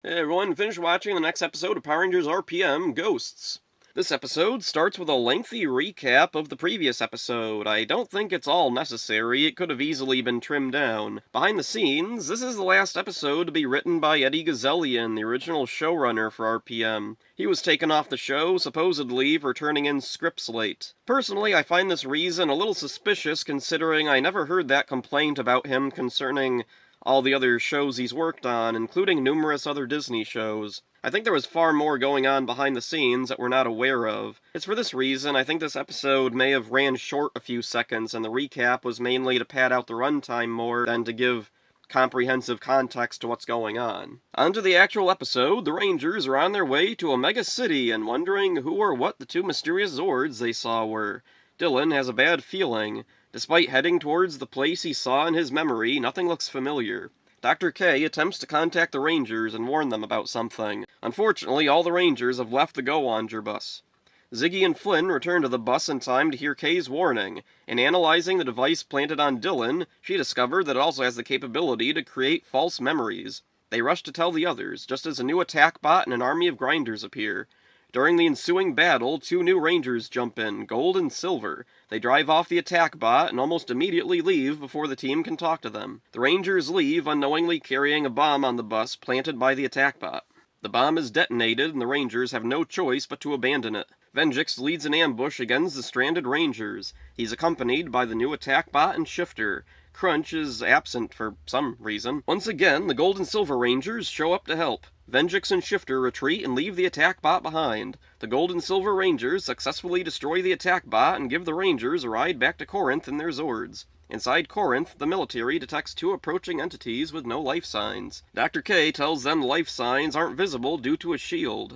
Hey everyone, finish watching the next episode of Power Rangers RPM Ghosts. This episode starts with a lengthy recap of the previous episode. I don't think it's all necessary, it could have easily been trimmed down. Behind the scenes, this is the last episode to be written by Eddie Gazelian, the original showrunner for RPM. He was taken off the show, supposedly for turning in scripts late. Personally, I find this reason a little suspicious considering I never heard that complaint about him concerning all the other shows he's worked on, including numerous other Disney shows. I think there was far more going on behind the scenes that we're not aware of. It's for this reason I think this episode may have ran short a few seconds, and the recap was mainly to pad out the runtime more than to give comprehensive context to what's going on. On to the actual episode. The Rangers are on their way to Omega City and wondering who or what the two mysterious Zords they saw were. Dylan has a bad feeling. Despite heading towards the place he saw in his memory, nothing looks familiar. Dr. K attempts to contact the Rangers and warn them about something. Unfortunately, all the Rangers have left the Go-Onger bus. Ziggy and Flynn return to the bus in time to hear K's warning. In analyzing the device planted on Dylan, she discovered that it also has the capability to create false memories. They rush to tell the others, just as a new attack bot and an army of grinders appear. During the ensuing battle, two new Rangers jump in, Gold and Silver. They drive off the attack bot and almost immediately leave before the team can talk to them. The Rangers leave unknowingly carrying a bomb on the bus planted by the attack bot. The bomb is detonated and the Rangers have no choice but to abandon it. Venjix leads an ambush against the stranded Rangers. He's accompanied by the new attack bot and Shifter. Crunch is absent for some reason. Once again, the Gold and Silver Rangers show up to help. Venjix and Shifter retreat and leave the attack bot behind. The Gold and Silver Rangers successfully destroy the attack bot and give the Rangers a ride back to Corinth in their Zords. Inside Corinth, the military detects two approaching entities with no life signs. Dr. K tells them the life signs aren't visible due to a shield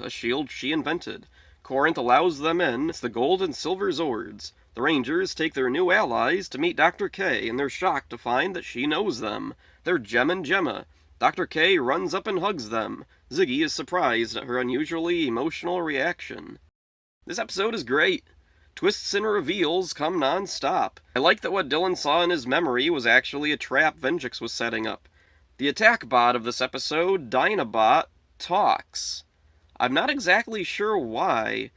she invented. Corinth allows them in. It's the Gold and Silver Zords. The Rangers take their new allies to meet Dr. K, and they're shocked to find that she knows them. They're Jem and Gemma. Dr. K runs up and hugs them. Ziggy is surprised at her unusually emotional reaction. This episode is great. Twists and reveals come non-stop. I like that what Dylan saw in his memory was actually a trap Venjix was setting up. The attack bot of this episode, Dinobot, talks. I'm not exactly sure why.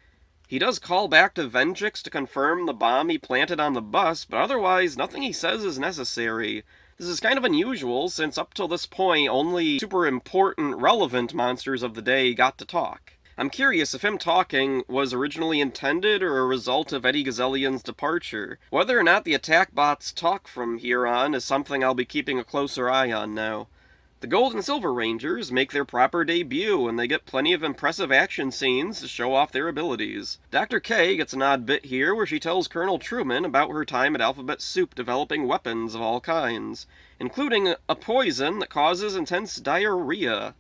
He does call back to Venjix to confirm the bomb he planted on the bus, but otherwise nothing he says is necessary. This is kind of unusual, since up till this point only super important, relevant monsters of the day got to talk. I'm curious if him talking was originally intended or a result of Eddie Gazelian's departure. Whether or not the attack bots talk from here on is something I'll be keeping a closer eye on now. The Gold and Silver Rangers make their proper debut, and they get plenty of impressive action scenes to show off their abilities. Dr. K gets an odd bit here where she tells Colonel Truman about her time at Alphabet Soup developing weapons of all kinds, including a poison that causes intense diarrhea.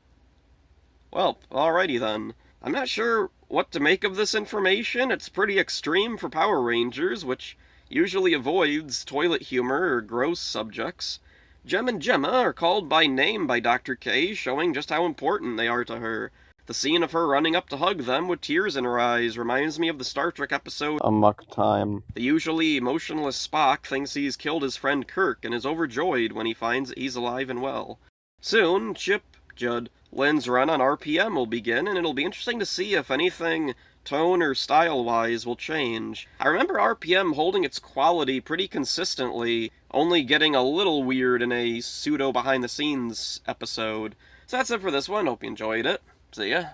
Well, alrighty then. I'm not sure what to make of this information. It's pretty extreme for Power Rangers, which usually avoids toilet humor or gross subjects. Jem and Gemma are called by name by Dr. K, showing just how important they are to her. The scene of her running up to hug them with tears in her eyes reminds me of the Star Trek episode Amok Time. The usually emotionless Spock thinks he's killed his friend Kirk and is overjoyed when he finds that he's alive and well. Soon, Chip, Judd, Lynn's run on RPM will begin, and it'll be interesting to see if anything tone or style-wise will change. I remember RPM holding its quality pretty consistently, only getting a little weird in a pseudo behind-the-scenes episode. So that's it for this one. Hope you enjoyed it. See ya.